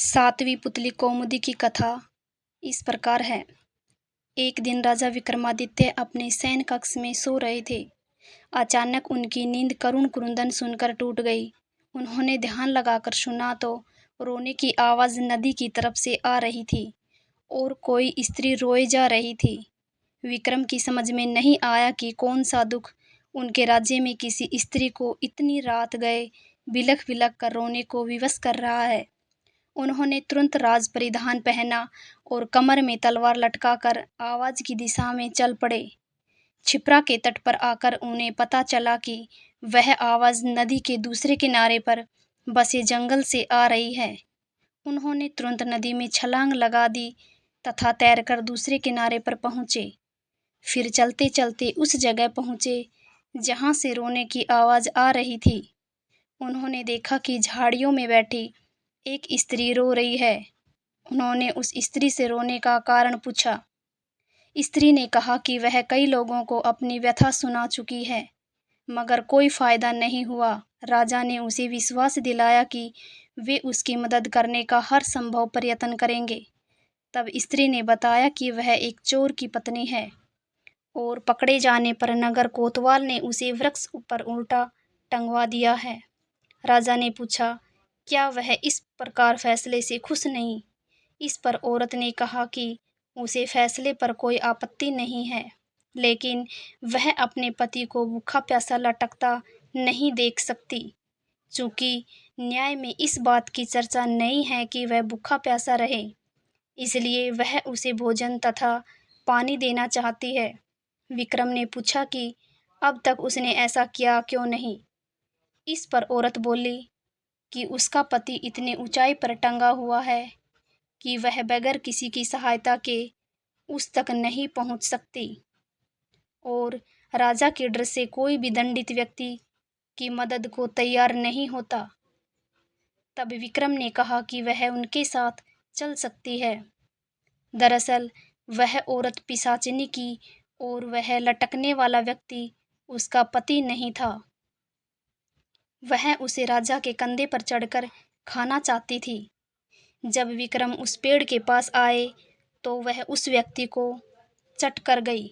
सातवीं पुतली कौमुदी की कथा इस प्रकार है। एक दिन राजा विक्रमादित्य अपने शयन कक्ष में सो रहे थे। अचानक उनकी नींद करुण क्रुंदन सुनकर टूट गई। उन्होंने ध्यान लगाकर सुना तो रोने की आवाज़ नदी की तरफ से आ रही थी और कोई स्त्री रोए जा रही थी। विक्रम की समझ में नहीं आया कि कौन सा दुख उनके राज्य में किसी स्त्री को इतनी रात गए बिलख बिलख कर रोने को विवश कर रहा है। उन्होंने तुरंत राज परिधान पहना और कमर में तलवार लटकाकर आवाज़ की दिशा में चल पड़े। क्षिप्रा के तट पर आकर उन्हें पता चला कि वह आवाज़ नदी के दूसरे किनारे पर बसे जंगल से आ रही है। उन्होंने तुरंत नदी में छलांग लगा दी तथा तैरकर दूसरे किनारे पर पहुँचे। फिर चलते चलते उस जगह पहुँचे जहाँ से रोने की आवाज़ आ रही थी। उन्होंने देखा कि झाड़ियों में बैठी एक स्त्री रो रही है। उन्होंने उस स्त्री से रोने का कारण पूछा। स्त्री ने कहा कि वह कई लोगों को अपनी व्यथा सुना चुकी है, मगर कोई फायदा नहीं हुआ। राजा ने उसे विश्वास दिलाया कि वे उसकी मदद करने का हर संभव प्रयत्न करेंगे। तब स्त्री ने बताया कि वह एक चोर की पत्नी है और पकड़े जाने पर नगर कोतवाल ने उसे वृक्ष पर उल्टा टंगवा दिया है। राजा ने पूछा, क्या वह इस प्रकार फैसले से खुश नहीं? इस पर औरत ने कहा कि उसे फैसले पर कोई आपत्ति नहीं है, लेकिन वह अपने पति को भूखा प्यासा लटकता नहीं देख सकती। चूँकि न्याय में इस बात की चर्चा नहीं है कि वह भूखा प्यासा रहे, इसलिए वह उसे भोजन तथा पानी देना चाहती है। विक्रम ने पूछा कि अब तक उसने ऐसा किया क्यों नहीं? इस पर औरत बोली कि उसका पति इतने ऊंचाई पर टंगा हुआ है कि वह बगैर किसी की सहायता के उस तक नहीं पहुंच सकती और राजा के डर से कोई भी दंडित व्यक्ति की मदद को तैयार नहीं होता। तब विक्रम ने कहा कि वह उनके साथ चल सकती है। दरअसल वह औरत पिशाचिनी की और वह लटकने वाला व्यक्ति उसका पति नहीं था। वह उसे राजा के कंधे पर चढ़कर खाना चाहती थी। जब विक्रम उस पेड़ के पास आए तो वह उस व्यक्ति को चट कर गई।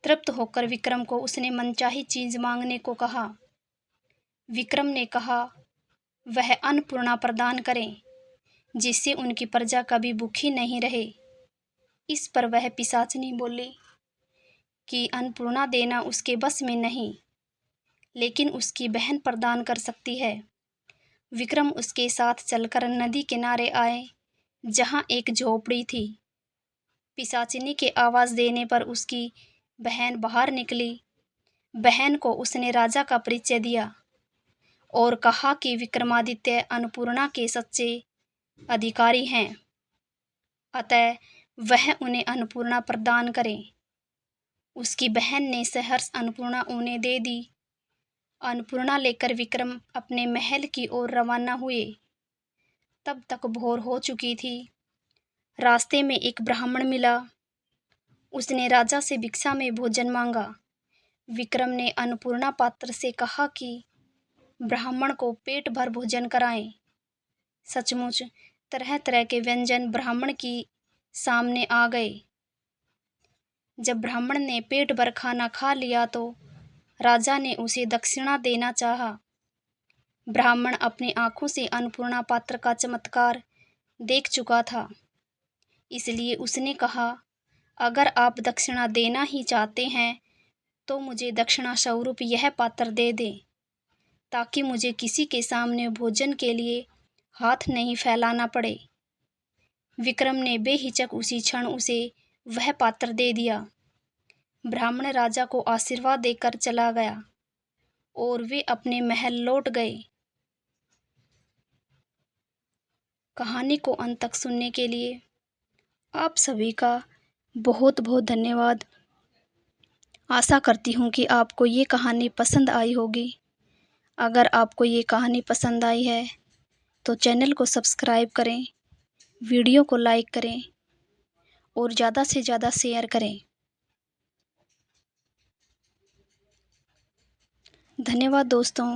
तृप्त होकर विक्रम को उसने मनचाही चीज मांगने को कहा। विक्रम ने कहा वह अन्नपूर्णा प्रदान करें, जिससे उनकी प्रजा कभी भूखी नहीं रहे। इस पर वह पिशाचिनी बोली कि अन्नपूर्णा देना उसके बस में नहीं, लेकिन उसकी बहन प्रदान कर सकती है। विक्रम उसके साथ चलकर नदी किनारे आए, जहाँ एक झोपड़ी थी। पिशाचिनी के आवाज़ देने पर उसकी बहन बाहर निकली। बहन को उसने राजा का परिचय दिया और कहा कि विक्रमादित्य अन्नपूर्णा के सच्चे अधिकारी हैं, अतः वह उन्हें अन्नपूर्णा प्रदान करें। उसकी बहन ने सहर्ष अन्नपूर्णा उन्हें दे दी। अन्नपूर्णा लेकर विक्रम अपने महल की ओर रवाना हुए। तब तक भोर हो चुकी थी। रास्ते में एक ब्राह्मण मिला। उसने राजा से भिक्षा में भोजन मांगा। विक्रम ने अन्नपूर्णा पात्र से कहा कि ब्राह्मण को पेट भर भोजन कराएं। सचमुच तरह तरह के व्यंजन ब्राह्मण की सामने आ गए। जब ब्राह्मण ने पेट भर खाना खा लिया तो राजा ने उसे दक्षिणा देना चाहा। ब्राह्मण अपनी आंखों से अन्नपूर्णा पात्र का चमत्कार देख चुका था, इसलिए उसने कहा, अगर आप दक्षिणा देना ही चाहते हैं तो मुझे दक्षिणा स्वरूप यह पात्र दे दें, ताकि मुझे किसी के सामने भोजन के लिए हाथ नहीं फैलाना पड़े। विक्रम ने बेहिचक उसी क्षण उसे वह पात्र दे दिया। ब्राह्मण राजा को आशीर्वाद देकर चला गया और वे अपने महल लौट गए। कहानी को अंत तक सुनने के लिए आप सभी का बहुत बहुत धन्यवाद। आशा करती हूँ कि आपको ये कहानी पसंद आई होगी। अगर आपको ये कहानी पसंद आई है तो चैनल को सब्सक्राइब करें, वीडियो को लाइक करें और ज़्यादा से ज़्यादा शेयर करें। धन्यवाद दोस्तों।